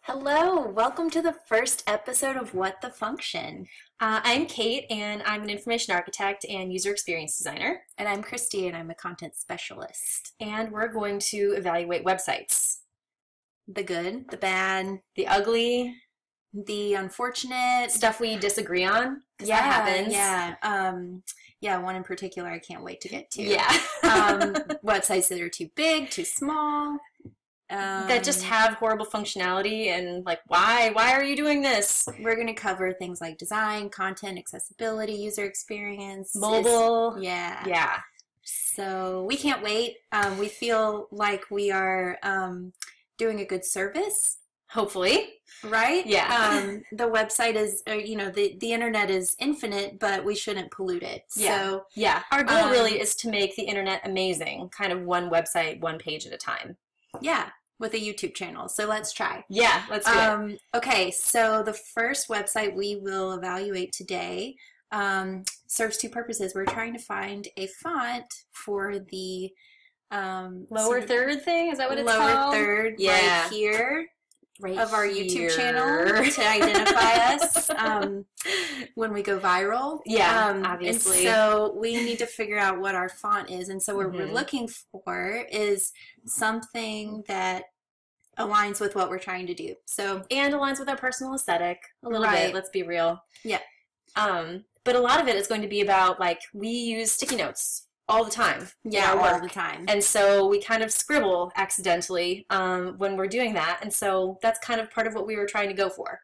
Hello, welcome to the first episode of What the Function. I'm Kate, and I'm an information architect and user experience designer. And I'm Christy, and I'm a content specialist. And we're going to evaluate websites. The good, the bad, The ugly, the unfortunate. stuff we disagree on, because that happens. Yeah, one in particular I can't wait to get to. Yeah. Websites that are too big, too small. That just have horrible functionality and like, why are you doing this? We're going to cover things like design, content, accessibility, user experience. Mobile. Yeah. So we can't wait. We feel like we are doing a good service. Hopefully. Right? Yeah. The website is, the internet is infinite, but we shouldn't pollute it. So, yeah. Our goal really is to make the internet amazing, kind of one website, one page at a time. Yeah, with a YouTube channel. So let's try. Yeah, let's do it. Okay, so the first website we will evaluate today serves two purposes. We're trying to find a font for the Lower third thing? Is that what it's lower called? third Yeah. right here. Right of our here. YouTube channel to identify us when we go viral. Yeah, obviously. And so we need to figure out what our font is. And so what we're looking for is something that aligns with what we're trying to do. So and aligns with our personal aesthetic a little bit, let's be real. Yeah. But a lot of it is going to be about, like, we use sticky notes all the time. Yeah, all the time. And so we kind of scribble accidentally when we're doing that. And so that's kind of part of what we were trying to go for.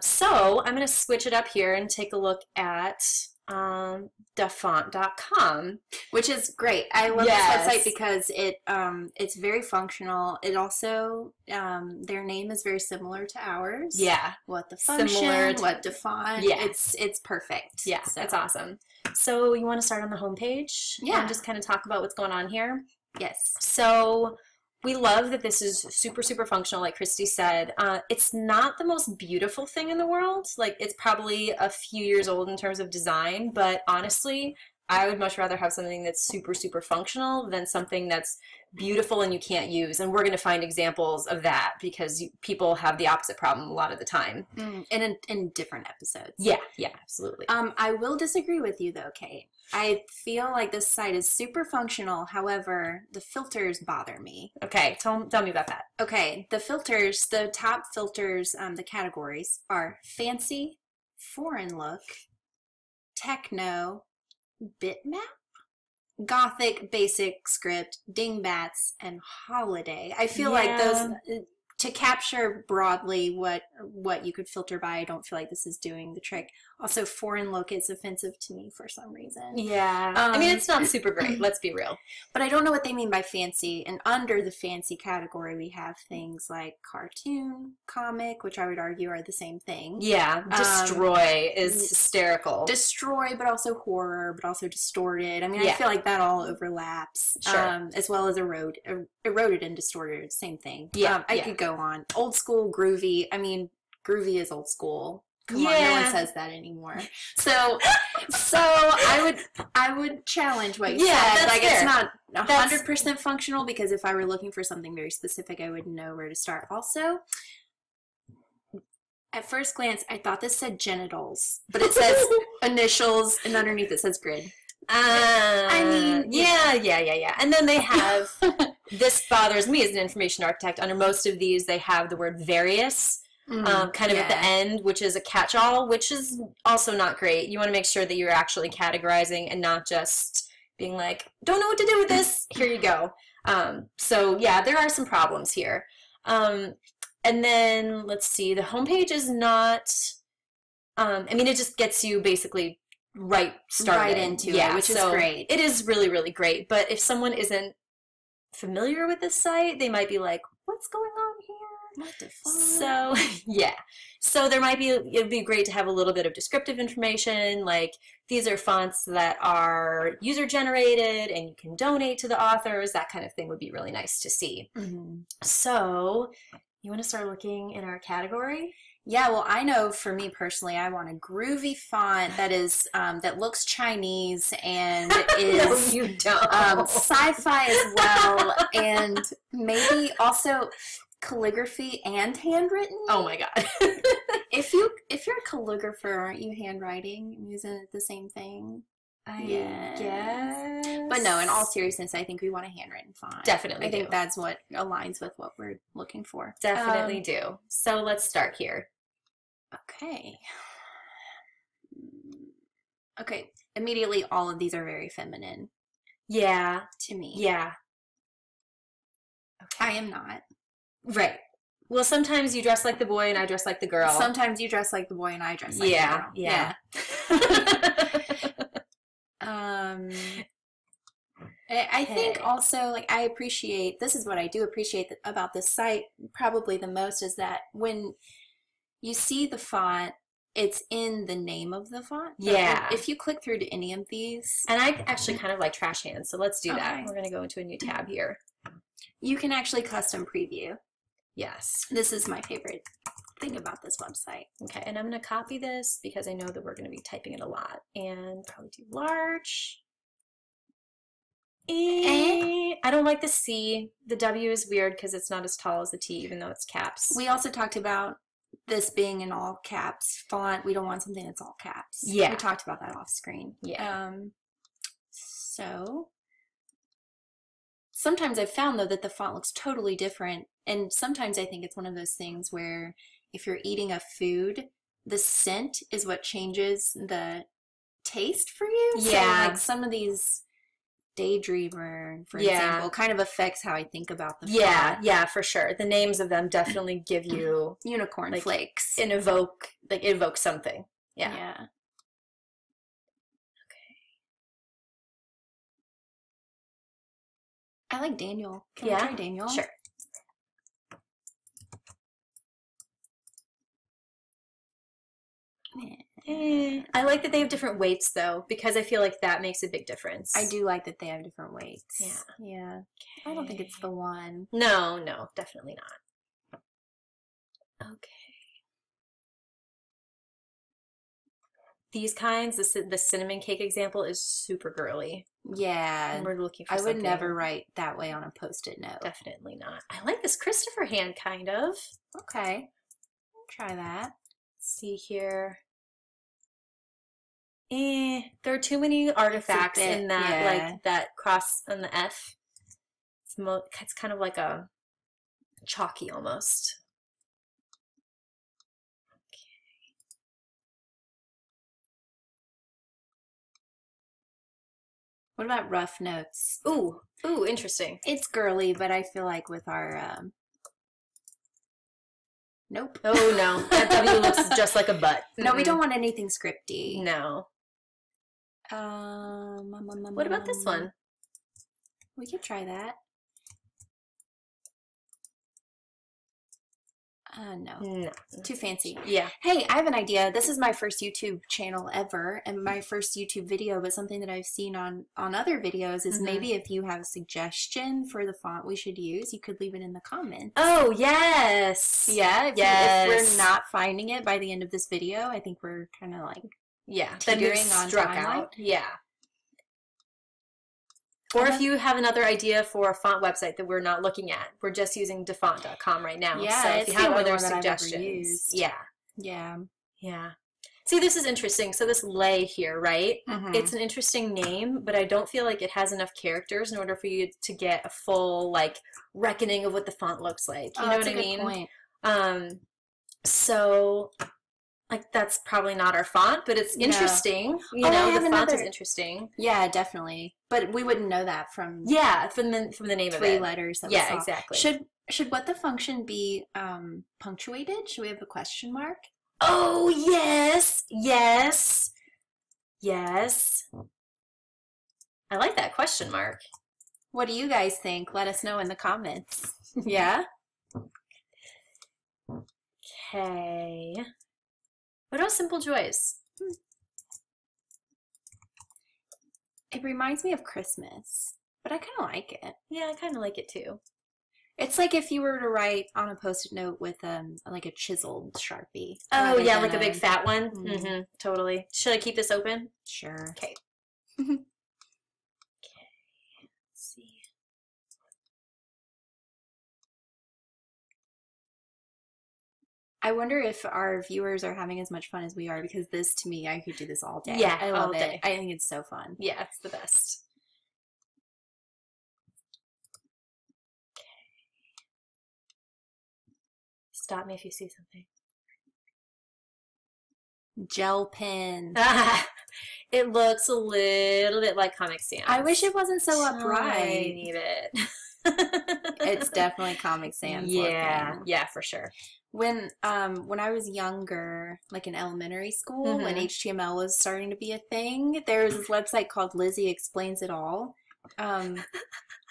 So I'm going to switch it up here and take a look at WTFont.com. Which is great. I love this website because it's very functional. It also, their name is very similar to ours. Yeah. What the function, what the font. Yeah. It's perfect. Yeah, so. that's awesome. So you want to start on the homepage? Yeah. And just kind of talk about what's going on here? Yes. So we love that this is super, super functional, like Christy said. It's not the most beautiful thing in the world. Like, it's probably a few years old in terms of design, but honestly, I would much rather have something that's super, super functional than something that's beautiful and you can't use. And we're going to find examples of that because people have the opposite problem a lot of the time. And in different episodes. Yeah, absolutely. I will disagree with you though, Kate. I feel like this site is super functional. However, the filters bother me. Okay, tell me about that. Okay, the filters, the top filters, the categories are fancy, foreign look, techno, bitmap, gothic, basic, script, dingbats, and holiday. I feel like those, to capture broadly what you could filter by, I don't feel like this is doing the trick. Also, foreign look is offensive to me for some reason. Yeah. I mean, it's not super great, let's be real. But I don't know what they mean by fancy. And under the fancy category, we have things like cartoon, comic, which I would argue are the same thing. Yeah. Destroy is hysterical. Destroy, but also horror, but also distorted. I mean, I feel like that all overlaps. Sure. As well as eroded and distorted, same thing. Yeah. I could go on. Old school, groovy. I mean, groovy is old school. Come on, no one says that anymore. So I would challenge what you said. That's like fair. It's not 100% functional because if I were looking for something very specific, I would know where to start. Also, at first glance, I thought this said genitals, but it says initials, and underneath it says grid. I mean, yeah. And then they have, this bothers me as an information architect, under most of these, they have the word various. Kind of at the end, which is a catch-all, which is also not great. You want to make sure that you're actually categorizing and not just being like, don't know what to do with this, here you go. So yeah, there are some problems here. And then, let's see, the homepage is not, I mean, it just gets you basically started. Right into it, which is great. It is really, really great, but if someone isn't familiar with this site, they might be like, what's going on here? What the fuck? So, yeah. So it'd be great to have a little bit of descriptive information, like these are fonts that are user-generated and you can donate to the authors. That kind of thing would be really nice to see. So, you want to start looking in our category? Yeah, well, I know for me personally, I want a groovy font that is that looks Chinese and is No, you don't. Sci-fi as well, and maybe also calligraphy and handwritten. Oh my god. If you're a calligrapher, aren't you handwriting? Isn't it the same thing? I guess. But no, in all seriousness, I think we want a handwritten font. Definitely I think that's what aligns with what we're looking for. Definitely do. So let's start here. Okay. Okay. Immediately, all of these are very feminine. Yeah. To me. Yeah. Okay. I am not. Right. Well, sometimes you dress like the boy and I dress like the girl. Sometimes you dress like the boy and I dress like the girl. Yeah. I think also, like, I appreciate, this is what I do appreciate about this site probably the most, is that when you see the font, it's in the name of the font. Yeah. If you click through to any of these. And I actually kind of like trash hands, so let's do that. We're going to go into a new tab here. You can actually custom preview. Yes. This is my favorite thing about this website. Okay, and I'm going to copy this because I know that we're going to be typing it a lot. And probably do large. I don't like the C. The W is weird because it's not as tall as the T, even though it's caps. We also talked about this being in all caps font. We don't want something that's all caps. Yeah. We talked about that off screen. Yeah. So sometimes I've found, though, that the font looks totally different. And sometimes I think it's one of those things where if you're eating a food, the scent is what changes the taste for you. Yeah. So, like, some of these Daydreamer, for example, kind of affects how I think about the font. Yeah, for sure. The names of them definitely give you unicorn flakes. And evoke something. Yeah. I like Daniel. Can we try Daniel? Sure. I like that they have different weights, though, because I feel like that makes a big difference. I do like that they have different weights. Yeah. Okay. I don't think it's the one. No, definitely not. Okay. These kinds, the cinnamon cake example is super girly. Yeah. And we're looking for I would never write that way on a Post-it note. Definitely not. I like this Christopher hand, kind of. Okay. I'll try that. Let's see here. There are too many artifacts in that, like that cross on the F. It's kind of like a chalky almost. What about rough notes? Ooh, interesting. It's girly, but I feel like with our nope. Oh no, that W looks just like a butt. No, we don't want anything scripty. No. What about this one? We could try that. No. Too fancy. Yeah. Hey, I have an idea. This is my first YouTube channel ever, and my first YouTube video, but something that I've seen on other videos is maybe if you have a suggestion for the font we should use, you could leave it in the comments. Oh, yes. Yeah. If we're not finding it by the end of this video, I think we're kind of like teetering on timeline. Yeah. Or if you have another idea for a font website that we're not looking at, we're just using defont.com right now. Yeah, so if you have other suggestions, yeah. See, this is interesting. So this lay here, right? It's an interesting name, but I don't feel like it has enough characters in order for you to get a full like reckoning of what the font looks like. You know what I mean? Point. So like that's probably not our font, but it's interesting. You know, the font is interesting. Yeah, definitely. But we wouldn't know that from from the name of it. 3 letters. That we saw. Exactly. Should what the function be punctuated? Should we have a question mark? Oh yes. I like that question mark. What do you guys think? Let us know in the comments. Yeah. Okay. What about Simple Joys? It reminds me of Christmas, but I kind of like it. Yeah, I kind of like it too. It's like if you were to write on a Post-it note with like a chiseled Sharpie. Oh yeah, like a big fat one. Totally. Should I keep this open? Sure. Okay. I wonder if our viewers are having as much fun as we are, because this, to me, I could do this all day. Yeah, I love all day. it. I think it's so fun. Yeah, it's the best. Okay. Stop me if you see something. Gel pen. It looks a little bit like Comic Sans. I wish it wasn't so upright. Tiny bit. It's definitely Comic Sans. Yeah, looking. yeah, for sure. When I was younger, like in elementary school, when HTML was starting to be a thing, there was this website called Lizzie Explains It All. And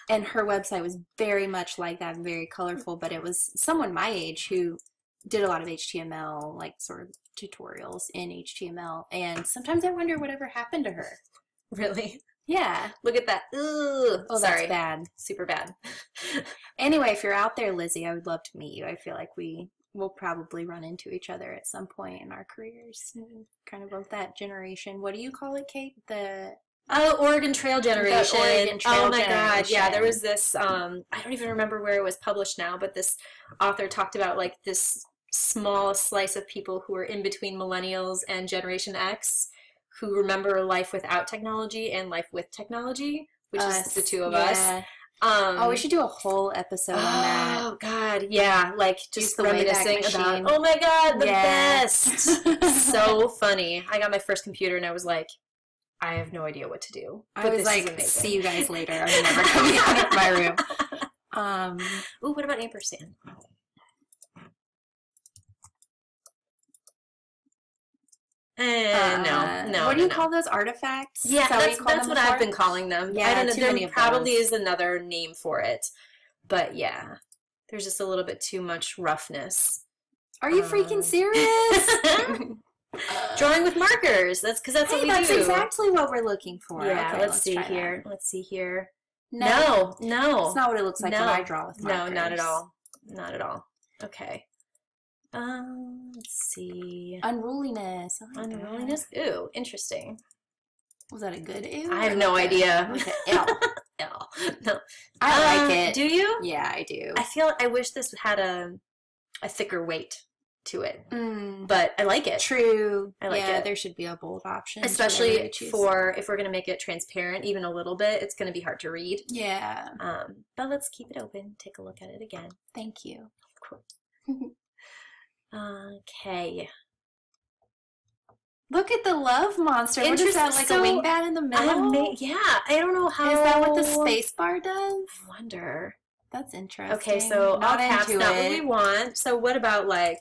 her website was very much like that, very colorful, but it was someone my age who did a lot of HTML, like sort of tutorials in HTML, and sometimes I wonder whatever happened to her. Really? Yeah. Look at that. Ooh, oh, sorry. That's bad. Super bad. Anyway, if you're out there, Lizzie, I would love to meet you. I feel like we'll probably run into each other at some point in our careers. Kind of that generation. What do you call it, Kate? Oregon Trail generation. The Oregon Trail oh my generation. God. Yeah, there was this, I don't even remember where it was published now, but this author talked about like this small slice of people who are in between millennials and Generation X who remember life without technology and life with technology, which is the two of us. We should do a whole episode on that. Oh God, yeah, like just the reminiscing about. Oh my God, the best! So funny. I got my first computer and I was like, I have no idea what to do. I was like, see you guys later. I'm never coming out of my room. Ooh, what about ampersand? No. What do you call those, artifacts? Yeah, that's what I've been calling them. Yeah, I don't know. there probably is another name for it, but yeah, there's just a little bit too much roughness. Are you freaking serious? Drawing with markers. That's what we do. That's exactly what we're looking for. Yeah. Okay, let's see here. Let's see here. No, it's not what it looks like when I draw with markers. No, not at all. Not at all. Okay. Let's see. Unruliness. Unruliness. Ooh, interesting. Was that a good ew? I have no idea. Like an L. L. No. I like it. Do you? Yeah, I do. I wish this had a thicker weight to it, but I like it. True. I like it. There should be a bold option, especially for if we're going to make it transparent, even a little bit. It's going to be hard to read. Yeah. But let's keep it open. Take a look at it again. Thank you. Of course. Okay. Look at the love monster. What is that, like a wingbat in the middle? Yeah, I don't know how. Is that what the space bar does? I wonder. That's interesting. Okay, so all caps, not what we want. So what about like?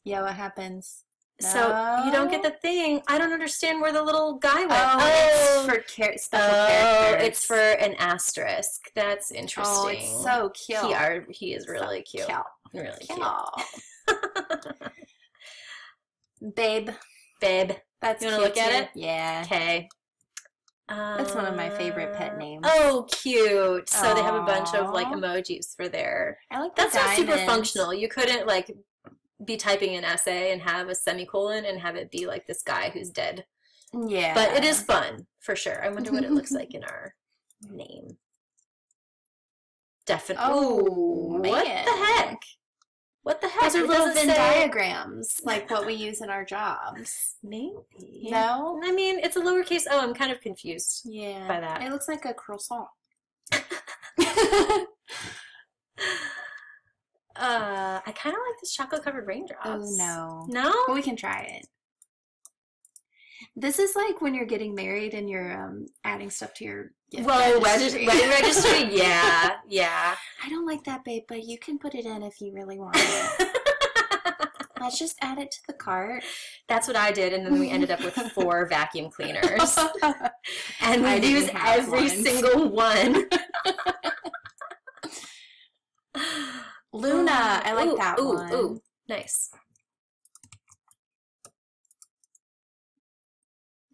Yeah, what happens? So you don't get the thing. I don't understand where the little guy went. Oh, it's for special characters. It's for an asterisk. That's interesting. Oh, it's so cute. He is really cute. Really cute. Babe. That's you want to look at it? Yeah. Okay. That's one of my favorite pet names. Oh, cute. So they have a bunch of like emojis for their. I like that's not super functional. You couldn't like be typing an essay and have a semicolon and have it be like this guy who's dead. Yeah. But it is fun for sure. I wonder what it looks like in our name. Definitely. Oh, man. What the heck? What the heck? Those are little Venn diagrams, like what we use in our jobs. Maybe. No? I mean, it's a lowercase o. I'm kind of confused by that. It looks like a croissant. I kind of like this chocolate-covered raindrops. Oh, no. No? But we can try it. This is like when you're getting married and you're adding stuff to your wedding registry. Yeah. I don't like that, babe, but you can put it in if you really want it. Let's just add it to the cart. That's what I did, and then we ended up with 4 vacuum cleaners. And we used every single one. Luna, I like that one. Ooh, nice.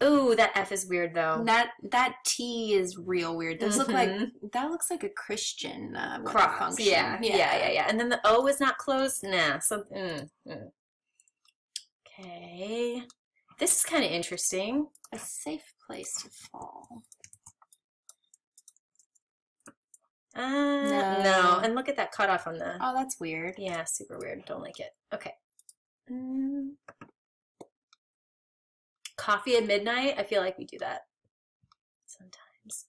Ooh, that F is weird though. That T is real weird. Those look like that looks like a Christian cross. WTFunction. Yeah. And then the O is not closed. Nah. Okay. This is kind of interesting. A safe place to fall. No. And look at that cutoff on the... Oh, that's weird. Yeah, super weird. Don't like it. Okay. Coffee at midnight? I feel like we do that sometimes.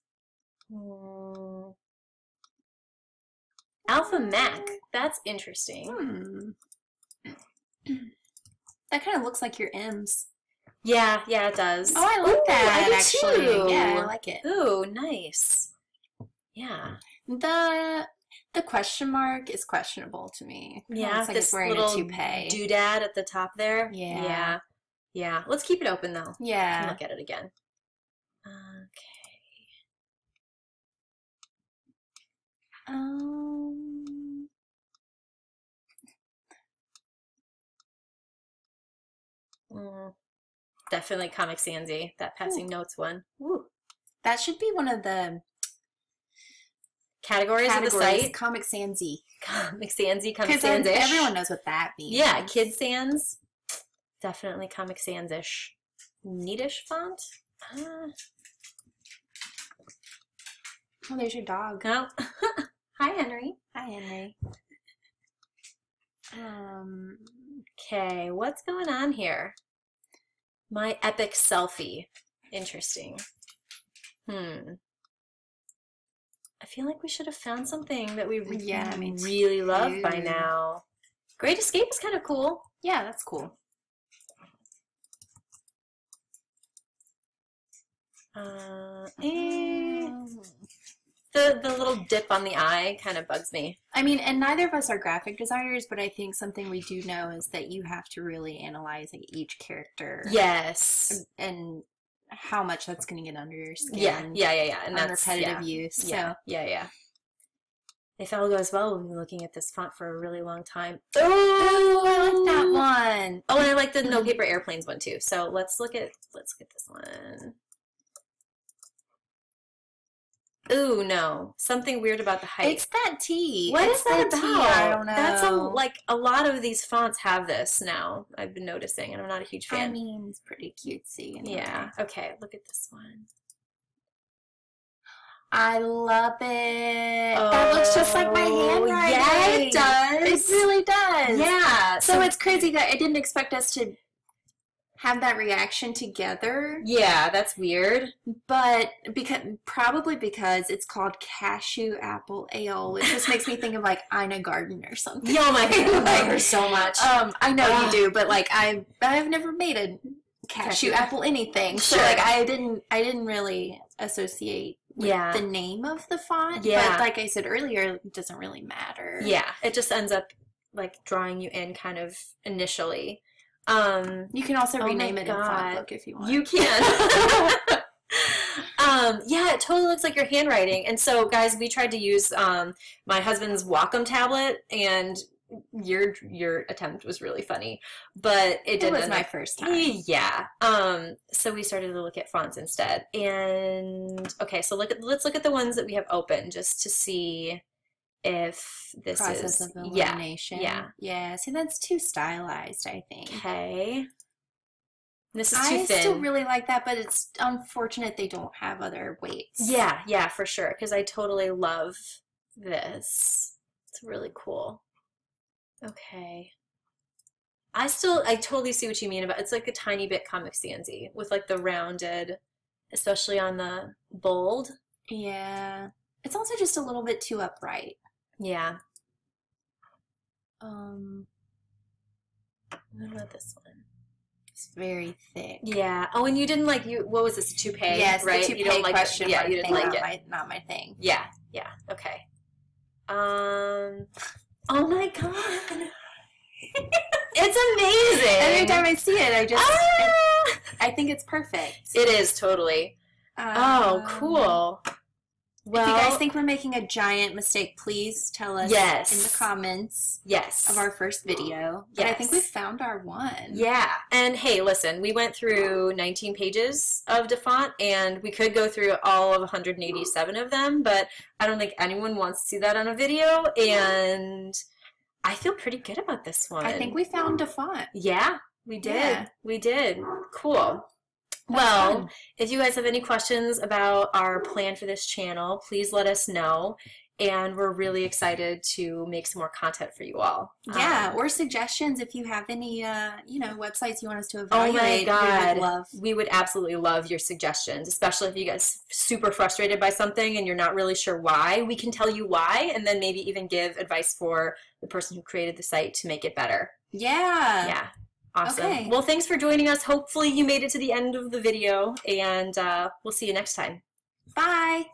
Alpha Mac. That's interesting. That kind of looks like your M's. Yeah, it does. Oh, I like that, I do actually. too. Yeah, I like it. Ooh, nice. Yeah. The question mark is questionable to me. Yeah, it's like this it's wearing little a toupee. doodad at the top there. Yeah. Yeah. Let's keep it open, though. Yeah. Look at it again. Okay. Definitely Comic Sans-y, that passing notes one. Ooh. That should be one of the categories of the site. Comic Sans-y. Comic Sans-y, Comic Sans-ish. Everyone knows what that means. Yeah, Kid Sans. Definitely Comic Sans-ish. Neatish font. Oh, there's your dog. Oh. Hi, Henry. Hi, Henry. Okay, what's going on here? My epic selfie. Interesting. I feel like we should have found something that we really love by now. Great Escape is kind of cool. Yeah, that's cool. The little dip on the eye kind of bugs me. I mean, and neither of us are graphic designers, but I think something we do know is that you have to really analyze each character. Yes. And how much that's going to get under your skin. Yeah. And that's repetitive use. Yeah. So. Yeah. If all goes well, we'll be looking at this font for a really long time. Oh, I like that one. Oh, and I like the No Paper Airplanes one too. So let's look at this one. Ooh, no. Something weird about the height. It's that T. What is that about? I don't know. That's a lot of these fonts have this now. I've been noticing, and I'm not a huge fan. I mean, it's pretty cutesy. Yeah. Okay, look at this one. I love it. That looks just like my handwriting. Yeah, it does. It really does. Yeah. So it's crazy that I didn't expect us to have that reaction together. Yeah, that's weird. But probably because it's called Cashew Apple Ale, which just makes me think of like Ina Garden or something. Oh my god, I love her so much. I know you do, but like I've never made a cashew apple anything. Sure. So like I didn't really associate with the name of the font. Yeah. But like I said earlier, it doesn't really matter. Yeah. It just ends up like drawing you in kind of initially. You can also rename it in font book if you want. You can. Yeah, it totally looks like your handwriting. And so, guys, we tried to use my husband's Wacom tablet, and your attempt was really funny, but it didn't. It was my first time. Yeah. So we started to look at fonts instead. And okay, so let's look at the ones that we have open just to see if this process is of elimination. Yeah. See, that's too stylized, I think. Okay. This is too thin. I still really like that, but it's unfortunate they don't have other weights. Yeah, for sure. Because I totally love this. It's really cool. Okay. I totally see what you mean about it's like a tiny bit Comic Sans-y with like the rounded, especially on the bold. Yeah. It's also just a little bit too upright. Yeah. What about this one? It's very thick. Yeah. Oh, and you didn't like what was this, toupee? Yes, right? The toupee you don't like question. It. Yeah, you didn't like it. Not my thing. Yeah. Okay. Oh my god. It's amazing. Every time I see it, I think it's perfect. It is totally. Oh, cool. Well, if you guys think we're making a giant mistake, please tell us in the comments of our first video. But I think we found our one. Yeah. And hey, listen, we went through 19 pages of DeFont, and we could go through all of 187 of them, but I don't think anyone wants to see that on a video, and I feel pretty good about this one. I think we found DeFont. Yeah, we did. Yeah. We did. Cool. Well, if you guys have any questions about our plan for this channel, please let us know. and we're really excited to make some more content for you all. Yeah, or suggestions if you have any, websites you want us to Oh evaluate. my God. We would love. We would absolutely love your suggestions, especially if you get super frustrated by something and you're not really sure why. We can tell you why, and then maybe even give advice for the person who created the site to make it better. Yeah. Yeah. Awesome. Okay. Well, thanks for joining us. Hopefully you made it to the end of the video, and we'll see you next time. Bye.